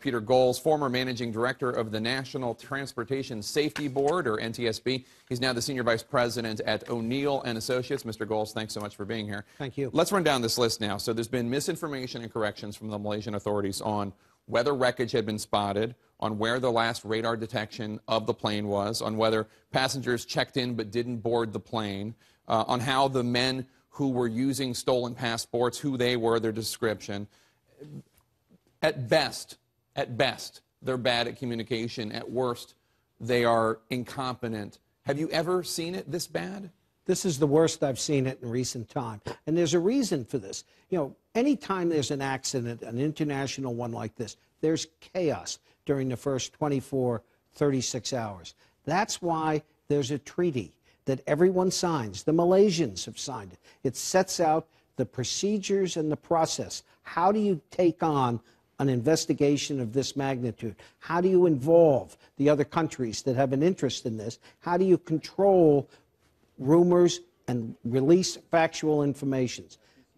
Peter Goals, former managing director of the National Transportation Safety Board, or NTSB. He's now the senior vice president at O'Neill and Associates. Mr. Goals, thanks so much for being here. Thank you. Let's run down this list now. So there's been misinformation and corrections from the Malaysian authorities on whether wreckage had been spotted, on where the last radar detection of the plane was, on whether passengers checked in but didn't board the plane, on how the men who were using stolen passports, who they were, their description. At best, they're bad at communication. At worst, they are incompetent. Have you ever seen it this bad? This is the worst I've seen it in recent time. And there's a reason for this. You know, anytime there's an accident, an international one like this, there's chaos during the first 24, 36 hours. That's why there's a treaty that everyone signs. The Malaysians have signed it. It sets out the procedures and the process. How do you take on an investigation of this magnitude? How do you involve the other countries that have an interest in this? How do you control rumors and release factual information?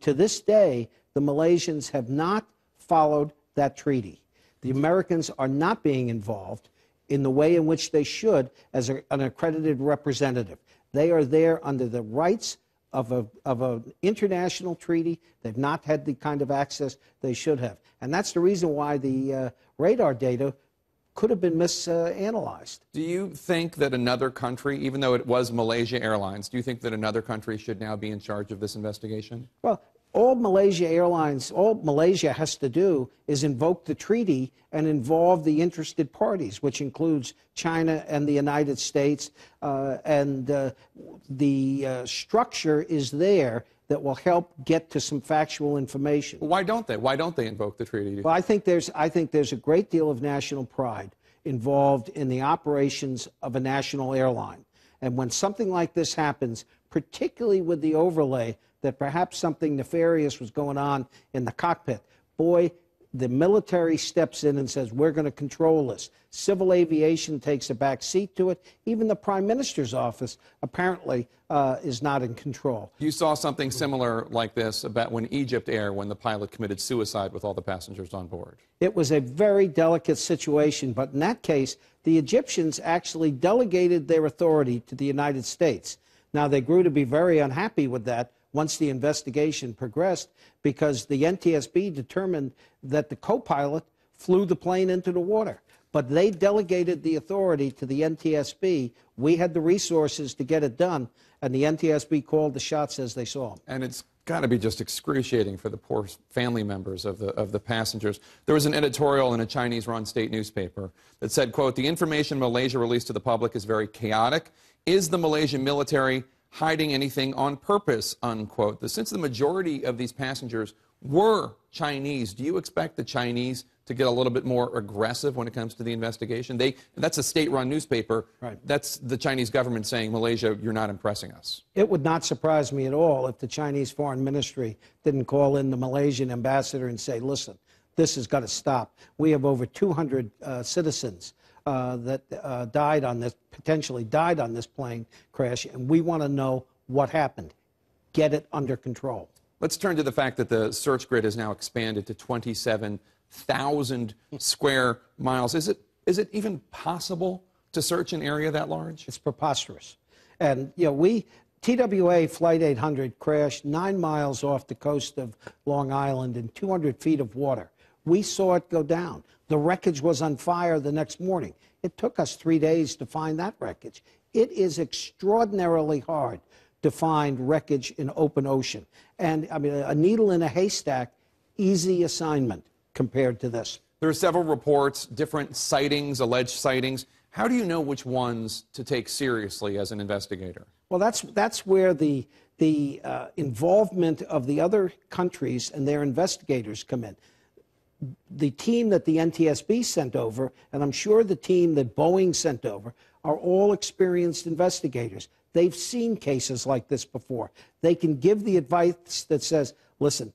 To this day, the Malaysians have not followed that treaty. The Americans are not being involved in the way in which they should as an accredited representative. They are there under the rights of an international treaty. They've not had the kind of access they should have. And that's the reason why the radar data could have been misanalyzed. Do you think that another country, even though it was Malaysia Airlines, do you think that another country should now be in charge of this investigation? Well, all Malaysia has to do is invoke the treaty and involve the interested parties, which includes China and the United States. The structure is there that will help get to some factual information. Why don't they? Why don't they invoke the treaty? Well, I think there's a great deal of national pride involved in the operations of a national airline. And when something like this happens, particularly with the overlay that perhaps something nefarious was going on in the cockpit, boy, the military steps in and says, we're going to control this. Civil aviation takes a back seat to it. Even the Prime Minister's office apparently is not in control. You saw something similar like this about when Egypt Air, when the pilot committed suicide with all the passengers on board. It was a very delicate situation, but in that case, the Egyptians actually delegated their authority to the United States. Now, they grew to be very unhappy with that once the investigation progressed, because the NTSB determined that the co-pilot flew the plane into the water. But they delegated the authority to the NTSB. We had the resources to get it done, and the NTSB called the shots as they saw them. And it's got to be just excruciating for the poor family members of the passengers. There was an editorial in a Chinese-run state newspaper that said, quote, "The information Malaysia released to the public is very chaotic. Is the Malaysian military hiding anything on purpose," unquote. Since the majority of these passengers were Chinese, do you expect the Chinese to get a little bit more aggressive when it comes to the investigation? That's a state-run newspaper. Right. That's the Chinese government saying, Malaysia, you're not impressing us. It would not surprise me at all if the Chinese Foreign Ministry didn't call in the Malaysian ambassador and say, listen, this has got to stop. We have over 200 citizens that potentially died on this plane crash, and we want to know what happened. Get it under control. Let's turn to the fact that the search grid has now expanded to 27,000 square miles. Is it even possible to search an area that large? It's preposterous. And, you know, TWA Flight 800 crashed 9 miles off the coast of Long Island in 200 feet of water. We saw it go down. The wreckage was on fire the next morning. It took us 3 days to find that wreckage. It is extraordinarily hard to find wreckage in open ocean. And, I mean, a needle in a haystack, easy assignment compared to this. There are several reports, different sightings, alleged sightings. How do you know which ones to take seriously as an investigator? Well, that's where the involvement of the other countries and their investigators come in. The team that the NTSB sent over, and I'm sure the team that Boeing sent over, are all experienced investigators. They've seen cases like this before. They can give the advice that says, listen,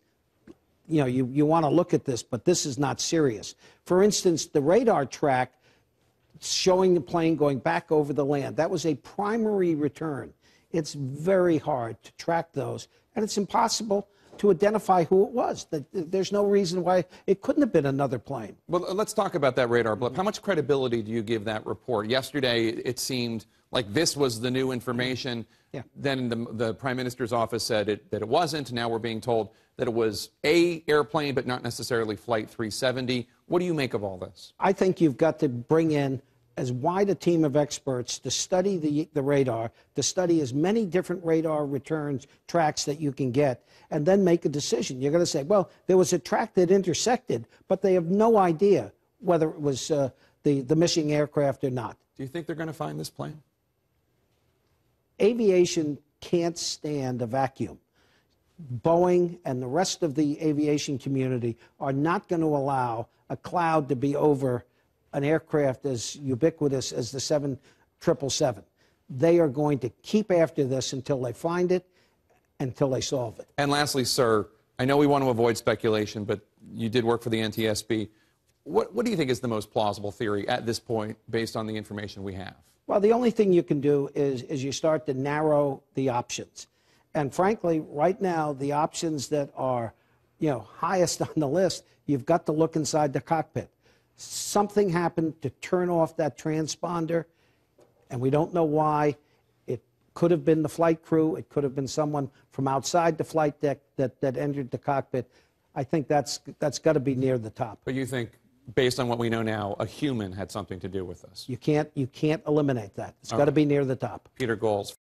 you know, you want to look at this, but this is not serious. For instance, the radar track showing the plane going back over the land, that was a primary return. It's very hard to track those, and it's impossible to identify who it was. There's no reason why it couldn't have been another plane. Well, let's talk about that radar blip. How much credibility do you give that report? Yesterday, it seemed like this was the new information. Yeah. Then the Prime Minister's office said that it wasn't. Now we're being told that it was a airplane, but not necessarily Flight 370. What do you make of all this? I think you've got to bring in as wide a team of experts to study the radar, to study as many different radar returns tracks that you can get, and then make a decision. You're going to say, well, there was a track that intersected, but they have no idea whether it was the missing aircraft or not. Do you think they're going to find this plane? Aviation can't stand a vacuum. Boeing and the rest of the aviation community are not going to allow a cloud to be over an aircraft as ubiquitous as the 777. They are going to keep after this until they find it, until they solve it. And lastly, sir, I know we want to avoid speculation, but you did work for the NTSB. What do you think is the most plausible theory at this point based on the information we have? Well, the only thing you can do is you start to narrow the options. And frankly, right now, the options that are, highest on the list, you've got to look inside the cockpit. Something happened to turn off that transponder, and we don't know why. It could have been the flight crew. It could have been someone from outside the flight deck that entered the cockpit. I think that's got to be near the top. But you think, based on what we know now, a human had something to do with this? You can't eliminate that. It's got to be near the top. Peter Goals.